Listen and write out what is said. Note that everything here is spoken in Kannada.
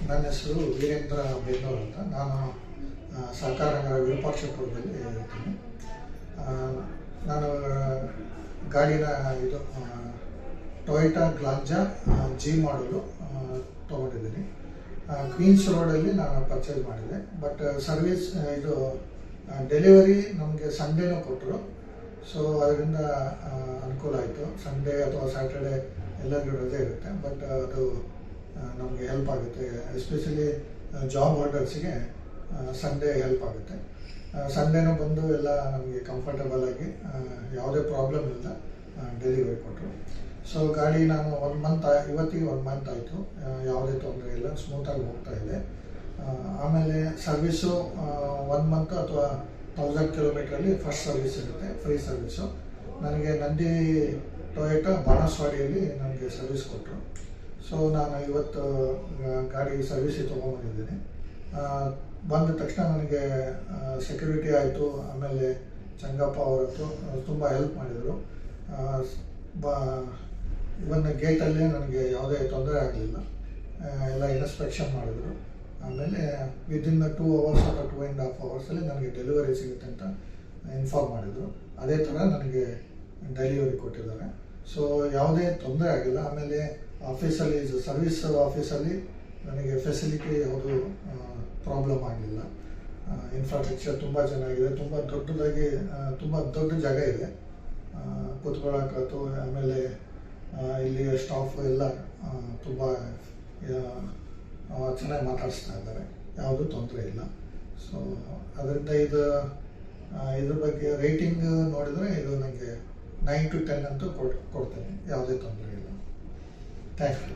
ನನ್ನ ಹೆಸರು ವೀರೇಂದ್ರ ಬೇನ್ನೂರ್ ಅಂತ. ನಾನು ಸಹಕಾರ ನಗರ ವಿರೂಪಾಕ್ಷಪುರದಲ್ಲಿ ಇರ್ತೀನಿ. ನಾನು ಗಾಡಿನ ಟೊಯೋಟಾ ಗ್ಲಾಂಜಾ ಜಿ ಮಾಡಲು ತೊಗೊಂಡಿದ್ದೀನಿ. ಕ್ವೀನ್ಸ್ ರೋಡಲ್ಲಿ ನಾನು ಪರ್ಚೇಸ್ ಮಾಡಿದೆ. ಬಟ್ ಸರ್ವಿಸ್ ಡೆಲಿವರಿ ನಮಗೆ ಸಂಡೇನೂ ಕೊಟ್ಟರು. ಸೊ ಅದರಿಂದ ಅನುಕೂಲ ಆಯಿತು. ಸಂಡೇ ಅಥವಾ ಸ್ಯಾಟರ್ಡೆ ಎಲ್ಲರಿಗೂ ರಜೆ ಇರುತ್ತೆ. ಬಟ್ ಅದು ನಮಗೆ ಹೆಲ್ಪ್ ಆಗುತ್ತೆ. ಎಸ್ಪೆಷಲಿ ಜಾಬ್ ಹೋಲ್ಡರ್ಸಿಗೆ ಸಂಡೇ ಹೆಲ್ಪ್ ಆಗುತ್ತೆ. ಸಂಡೇನೂ ಬಂದು ಎಲ್ಲ ನಮಗೆ ಕಂಫರ್ಟಬಲ್ ಆಗಿ ಯಾವುದೇ ಪ್ರಾಬ್ಲಮ್ ಇಲ್ಲ ಡೆಲಿವರಿ ಕೊಟ್ಟರು. ಸೊ ಗಾಡಿ ನಾನು ಇವತ್ತಿಗೆ 1 ಮಂತ್ ಆಯಿತು. ಯಾವುದೇ ತೊಂದರೆ ಇಲ್ಲ, ಸ್ಮೂತಾಗಿ ಹೋಗ್ತಾ ಇದೆ. ಆಮೇಲೆ ಸರ್ವಿಸು 1 ಮಂತ್ ಅಥವಾ 1000 ಕಿಲೋಮೀಟ್ರಲ್ಲಿ ಫಸ್ಟ್ ಸರ್ವಿಸ್ ಇರುತ್ತೆ, ಫ್ರೀ ಸರ್ವಿಸು. ನನಗೆ ನಂದಿ ಟೊಯೋಟಾ ಬಾಣಸ್ವಾಡಿಯಲ್ಲಿ ನನಗೆ ಸರ್ವಿಸ್ ಕೊಟ್ಟರು. ಸೊ ನಾನು ಇವತ್ತು ಗಾಡಿ ಸರ್ವಿಸಿಗೆ ತೊಗೊಂಬಂದಿದ್ದೀನಿ. ಬಂದ ತಕ್ಷಣ ನನಗೆ ಸೆಕ್ಯೂರಿಟಿ ಆಯಿತು, ಆಮೇಲೆ ಚಂಗಪ್ಪ ಅವರತ್ತು ತುಂಬ ಹೆಲ್ಪ್ ಮಾಡಿದರು. ಇವನ್ ಗೇಟಲ್ಲಿ ನನಗೆ ಯಾವುದೇ ತೊಂದರೆ ಆಗಲಿಲ್ಲ. ಎಲ್ಲ ಇನ್ಸ್ಪೆಕ್ಷನ್ ಮಾಡಿದರು. ಆಮೇಲೆ ವಿದಿನ್ 2 ಅವರ್ಸ್ ಅಥವಾ 2.5 ಅವರ್ಸಲ್ಲಿ ನನಗೆ ಡೆಲಿವರಿ ಸಿಗುತ್ತೆ ಅಂತ ಇನ್ಫಾರ್ಮ್ ಮಾಡಿದರು. ಅದೇ ಥರ ನನಗೆ ಡೆಲಿವರಿ ಕೊಟ್ಟಿದ್ದಾರೆ. ಸೊ ಯಾವುದೇ ತೊಂದರೆ ಆಗಿಲ್ಲ. ಆಮೇಲೆ ಆಫೀಸಲ್ಲಿ ಸರ್ವಿಸ್ ಆಫೀಸಲ್ಲಿ ನನಗೆ ಫೆಸಿಲಿಟಿ ಯಾವುದು ಪ್ರಾಬ್ಲಮ್ ಆಗಲಿಲ್ಲ. ಇನ್ಫ್ರಾಸ್ಟ್ರಕ್ಚರ್ ತುಂಬ ಚೆನ್ನಾಗಿದೆ, ತುಂಬ ದೊಡ್ಡದಾಗಿ ತುಂಬ ದೊಡ್ಡ ಜಾಗ ಇದೆ ಕೂತ್ಕೊಳ್ಳೋಕ್ಕಂತೂ. ಆಮೇಲೆ ಇಲ್ಲಿ ಸ್ಟಾಫ್ ಎಲ್ಲ ತುಂಬ ಚೆನ್ನಾಗಿ ಮಾತಾಡಿಸ್ತಾ ಇದ್ದಾರೆ, ಯಾವುದೂ ತೊಂದರೆ ಇಲ್ಲ. ಸೊ ಅದರಿಂದ ಇದ್ರ ಬಗ್ಗೆ ರೇಟಿಂಗ್ ನೋಡಿದರೆ ಇದು ನನಗೆ 9 to 10 ಅಂತೂ ಕೊಡ್ತೇನೆ, ಯಾವುದೇ ತೊಂದರೆ ಇಲ್ಲ. Thank you.